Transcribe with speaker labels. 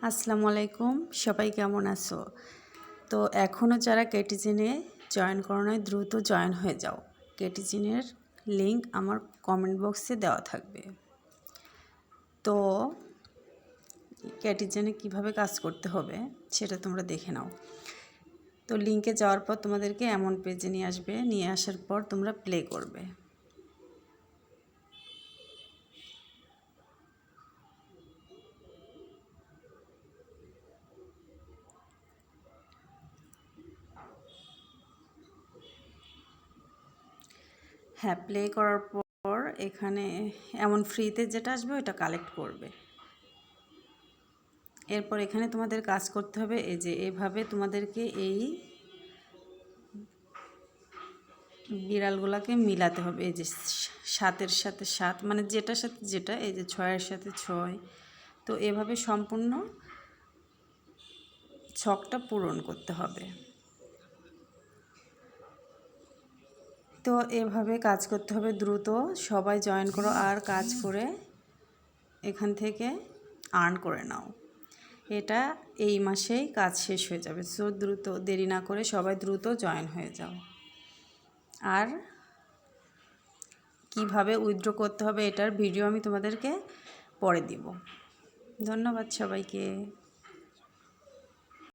Speaker 1: আসসালামু আলাইকুম, সবাই কেমন আছো? তো এখনও যারা কেটিজিনে জয়েন করো নাই দ্রুত জয়েন হয়ে যাও। কেটিজিনের লিংক আমার কমেন্ট বক্সে দেওয়া থাকবে। তো কেটিজিনে কিভাবে কাজ করতে হবে সেটা তোমরা দেখে নাও। তো লিংকে যাওয়ার পর তোমাদেরকে এমন পেজে নিয়ে আসবে, নিয়ে আসার পর তোমরা প্লে করবে। হ্যাঁ, প্লে করার পর এখানে এমন ফ্রিতে যেটা আসবে ওইটা কালেক্ট করবে। এরপর এখানে তোমাদের কাজ করতে হবে এই যে এভাবে তোমাদেরকে এই বিড়ালগুলোকে মিলাতে হবে। এই যে 7-এর সাথে 7 মানে যেটার সাথে যেটা, এই যে 6-এর সাথে 6। তো এভাবে সম্পূর্ণ ছকটা পূরণ করতে হবে। তো এভাবে কাজ করতে হবে দ্রুত। সবাই জয়েন করো আর কাজ করে এখান থেকে আর্ন করে নাও। এটা এই মাসেই কাজ শেষ হয়ে যাবে। সো দ্রুত দেরি না করে সবাই দ্রুত জয়েন হয়ে যাও। আর কিভাবে উইথড্র করতে হবে এটার ভিডিও আমি তোমাদেরকে পরে দিব। ধন্যবাদ সবাইকে।